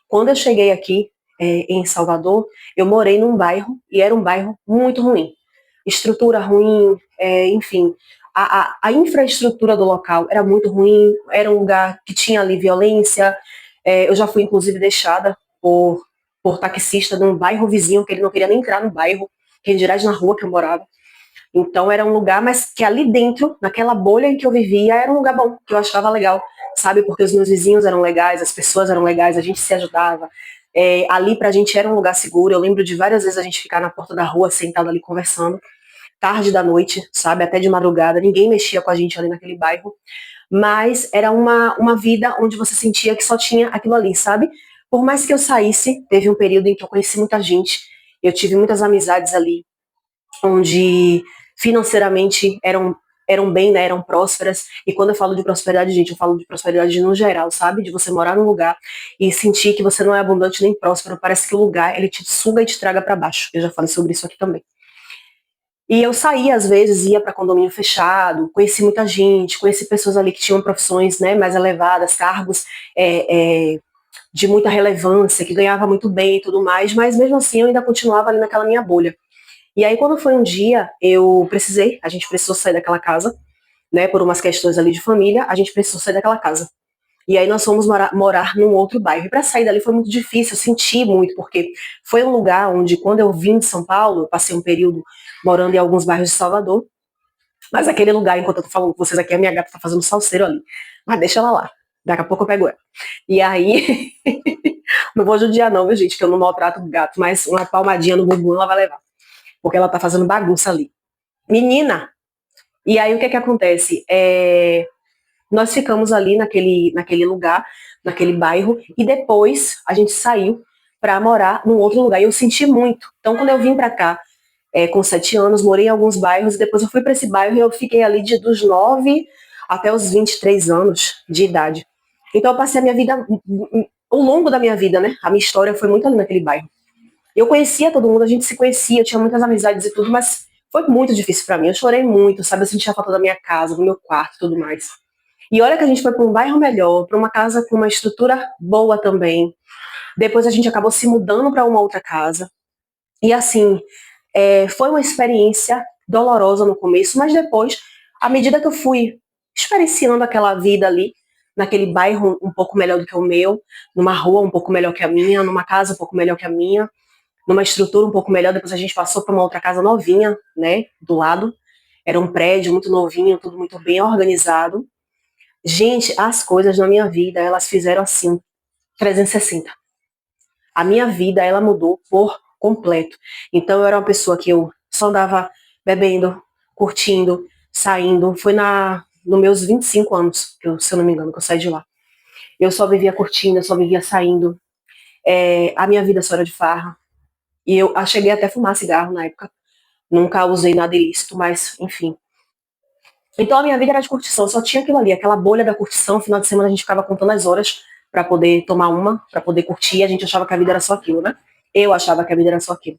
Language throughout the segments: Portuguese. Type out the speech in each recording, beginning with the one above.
Quando eu cheguei aqui, em Salvador, eu morei num bairro e era um bairro muito ruim. Estrutura ruim, enfim, a infraestrutura do local era muito ruim, era um lugar que tinha ali violência. Eu já fui, inclusive, deixada por taxista de um bairro vizinho, que ele não queria nem entrar no bairro, quem dirá na rua que eu morava. Então era um lugar, mas que ali dentro, naquela bolha em que eu vivia, era um lugar bom, que eu achava legal, sabe? Porque os meus vizinhos eram legais, as pessoas eram legais, a gente se ajudava. Ali pra gente era um lugar seguro. Eu lembro de várias vezes a gente ficar na porta da rua, sentado ali conversando, tarde da noite, sabe? Até de madrugada, ninguém mexia com a gente ali naquele bairro. Mas era uma vida onde você sentia que só tinha aquilo ali, sabe? Por mais que eu saísse, teve um período em que eu conheci muita gente, eu tive muitas amizades ali, onde financeiramente eram bem, né, eram prósperas. E quando eu falo de prosperidade, gente, eu falo de prosperidade no geral, sabe? De você morar num lugar e sentir que você não é abundante nem próspero, parece que o lugar, ele te suga e te traga para baixo. Eu já falei sobre isso aqui também. E eu saía, às vezes, ia para condomínio fechado, conheci muita gente, conheci pessoas ali que tinham profissões, né, mais elevadas, cargos de muita relevância, que ganhava muito bem e tudo mais, mas mesmo assim eu ainda continuava ali naquela minha bolha. E aí, quando foi um dia, a gente precisou sair daquela casa, né, por umas questões ali de família, a gente precisou sair daquela casa. E aí nós fomos morar num outro bairro. E para sair dali foi muito difícil, eu senti muito, porque foi um lugar onde, quando eu vim de São Paulo, eu passei um período morando em alguns bairros de Salvador, mas aquele lugar, enquanto eu tô falando com vocês aqui, a minha gata tá fazendo salseiro ali. Mas deixa ela lá. Daqui a pouco eu pego ela. E aí, não vou judiar não, viu, gente, que eu não maltrato o gato, mas uma palmadinha no bumbum ela vai levar, porque ela tá fazendo bagunça ali. Menina! E aí o que é que acontece? Nós ficamos ali naquele lugar, naquele bairro, e depois a gente saiu para morar num outro lugar. E eu senti muito. Então, quando eu vim para cá, com 7 anos, morei em alguns bairros, e depois eu fui para esse bairro e eu fiquei ali dos 9 até os 23 anos de idade. Então, eu passei a minha vida, ao longo da minha vida, né? A minha história foi muito ali naquele bairro. Eu conhecia todo mundo, a gente se conhecia, eu tinha muitas amizades e tudo, mas foi muito difícil para mim. Eu chorei muito, sabe? Eu sentia falta da minha casa, do meu quarto e tudo mais. E olha que a gente foi para um bairro melhor, para uma casa com uma estrutura boa também. Depois a gente acabou se mudando para uma outra casa. E assim, foi uma experiência dolorosa no começo, mas depois, à medida que eu fui experienciando aquela vida ali, naquele bairro um pouco melhor do que o meu, numa rua um pouco melhor que a minha, numa casa um pouco melhor que a minha, numa estrutura um pouco melhor, depois a gente passou para uma outra casa novinha, né, do lado. Era um prédio muito novinho, tudo muito bem organizado. Gente, as coisas na minha vida, elas fizeram assim, 360. A minha vida, ela mudou por completo. Então, eu era uma pessoa que eu só andava bebendo, curtindo, saindo. Foi nos meus 25 anos, que eu, se eu não me engano, que eu saí de lá. Eu só vivia curtindo, eu só vivia saindo. A minha vida só era de farra. E eu cheguei até a fumar cigarro na época. Nunca usei nada ilícito, mas, enfim. Então a minha vida era de curtição, só tinha aquilo ali, aquela bolha da curtição. Final de semana a gente ficava contando as horas para poder tomar uma, para poder curtir. A gente achava que a vida era só aquilo, né? Eu achava que a vida era só aquilo.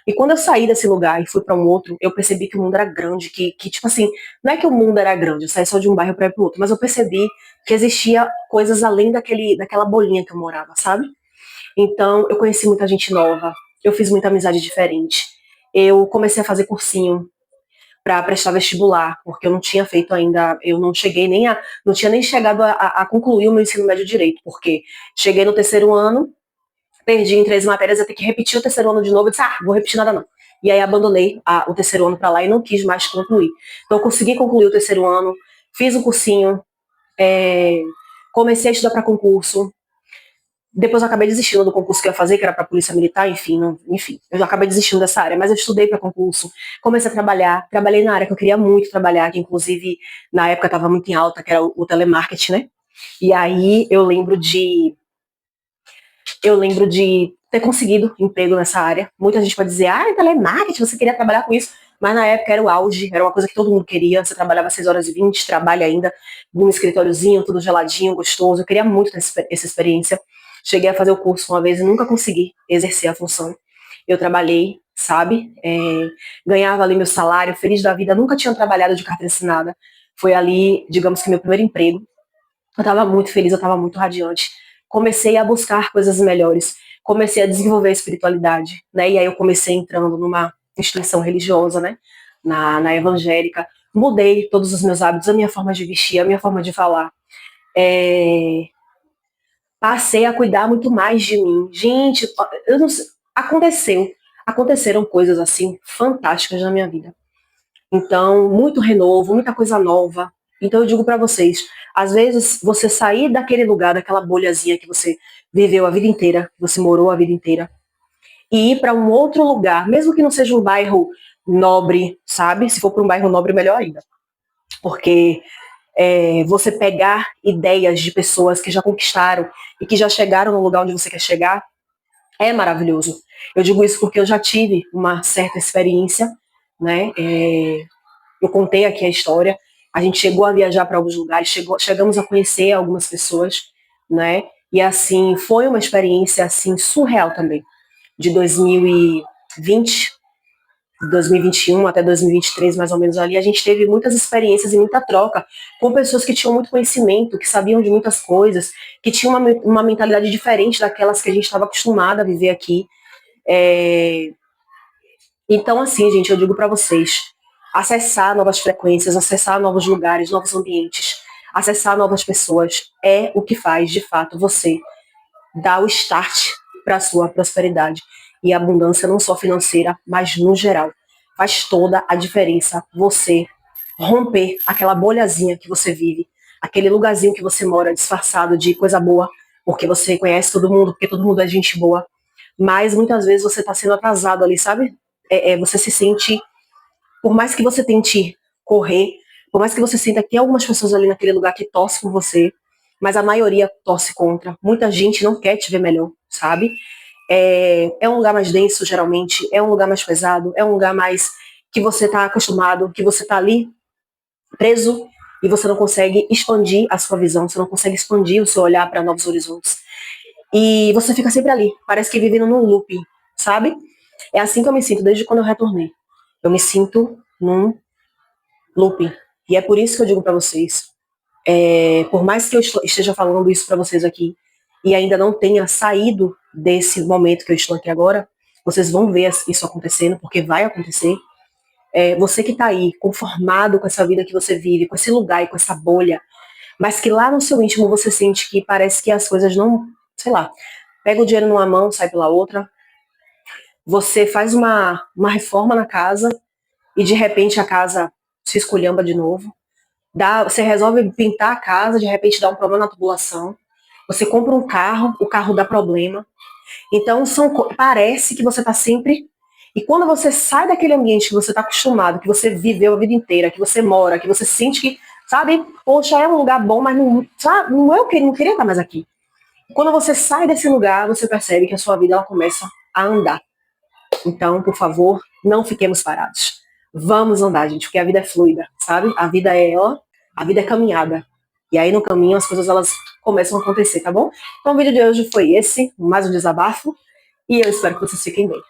E quando eu saí desse lugar e fui para um outro, eu percebi que o mundo era grande, que tipo assim, não é que o mundo era grande, eu saí só de um bairro para ir pro outro, mas eu percebi que existia coisas além daquela bolinha que eu morava, sabe? Então eu conheci muita gente nova, eu fiz muita amizade diferente. Eu comecei a fazer cursinho para prestar vestibular, porque eu não tinha feito ainda, eu não cheguei nem não tinha nem chegado a concluir o meu ensino médio direito, porque cheguei no terceiro ano, perdi em 3 matérias, eu tenho que repetir o terceiro ano de novo, eu disse, vou repetir nada não. E aí abandonei o terceiro ano para lá e não quis mais concluir. Então eu consegui concluir o terceiro ano, fiz um cursinho, comecei a estudar para concurso. Depois eu acabei desistindo do concurso que eu ia fazer, que era para Polícia Militar, enfim, enfim, eu já acabei desistindo dessa área, mas eu estudei para concurso, comecei a trabalhar, trabalhei na área que eu queria muito trabalhar, que inclusive na época estava muito em alta, que era o telemarketing, né? E aí eu lembro de ter conseguido emprego nessa área. Muita gente pode dizer, telemarketing, você queria trabalhar com isso, mas na época era o auge, era uma coisa que todo mundo queria, você trabalhava 6 horas e 20, trabalha ainda num escritóriozinho, tudo geladinho, gostoso, eu queria muito ter essa experiência. Cheguei a fazer o curso uma vez e nunca consegui exercer a função. Eu trabalhei, sabe? Ganhava ali meu salário, feliz da vida, nunca tinha trabalhado de carteira assinada. Foi ali, digamos que meu primeiro emprego. Eu estava muito feliz, eu estava muito radiante. comecei a buscar coisas melhores, comecei a desenvolver a espiritualidade, né? E aí eu comecei entrando numa instituição religiosa, né? Na evangélica, mudei todos os meus hábitos, a minha forma de vestir, a minha forma de falar. Passei a cuidar muito mais de mim. Gente, eu não sei, aconteceram coisas assim fantásticas na minha vida. Então, muito renovo, muita coisa nova. Então eu digo pra vocês, às vezes você sair daquele lugar, daquela bolhazinha que você viveu a vida inteira, que você morou a vida inteira, e ir para um outro lugar, mesmo que não seja um bairro nobre, sabe? Se for para um bairro nobre, melhor ainda. Porque você pegar ideias de pessoas que já conquistaram e que já chegaram no lugar onde você quer chegar, é maravilhoso. Eu digo isso porque eu já tive uma certa experiência, né? Eu contei aqui a história, a gente chegou a viajar para alguns lugares, chegamos a conhecer algumas pessoas, né? E assim, foi uma experiência assim surreal também. De 2020, 2021 até 2023, mais ou menos ali, a gente teve muitas experiências e muita troca com pessoas que tinham muito conhecimento, que sabiam de muitas coisas, que tinham uma mentalidade diferente daquelas que a gente estava acostumada a viver aqui. Então, assim, gente, eu digo para vocês, acessar novas frequências, acessar novos lugares, novos ambientes, acessar novas pessoas é o que faz, de fato, você dar o start para a sua prosperidade e abundância, não só financeira, mas no geral. Faz toda a diferença você romper aquela bolhazinha que você vive, aquele lugarzinho que você mora disfarçado de coisa boa, porque você conhece todo mundo, porque todo mundo é gente boa, mas muitas vezes você está sendo atrasado ali, sabe? Você se sente, por mais que você tente correr, por mais que você sinta que tem algumas pessoas ali naquele lugar que torcem por você, mas a maioria torce contra. Muita gente não quer te ver melhor, sabe? É um lugar mais denso, geralmente, é um lugar mais pesado, é um lugar mais que você está acostumado, que você está ali preso e você não consegue expandir a sua visão, você não consegue expandir o seu olhar para novos horizontes. E você fica sempre ali, parece que vivendo num looping, sabe? É assim que eu me sinto desde quando eu retornei. Eu me sinto num looping. E é por isso que eu digo para vocês, por mais que eu esteja falando isso para vocês aqui e ainda não tenha saído desse momento que eu estou aqui agora, vocês vão ver isso acontecendo, porque vai acontecer. Você que está aí, conformado com essa vida que você vive, com esse lugar e com essa bolha, mas que lá no seu íntimo você sente que parece que as coisas não, sei lá, pega o dinheiro numa mão, sai pela outra, você faz uma reforma na casa e de repente a casa se esculhamba de novo. Você resolve pintar a casa, de repente dá um problema na tubulação. Você compra um carro, o carro dá problema. Então parece que você está sempre. E quando você sai daquele ambiente que você está acostumado, que você viveu a vida inteira, que você mora, que você sente que, sabe, poxa, é um lugar bom, mas não, sabe, não queria estar mais aqui. Quando você sai desse lugar, você percebe que a sua vida ela começa a andar. Então, por favor, não fiquemos parados. Vamos andar, gente, porque a vida é fluida, sabe? A vida é caminhada. E aí no caminho as coisas elas começam a acontecer, tá bom? Então o vídeo de hoje foi esse, mais um desabafo, e eu espero que vocês fiquem bem.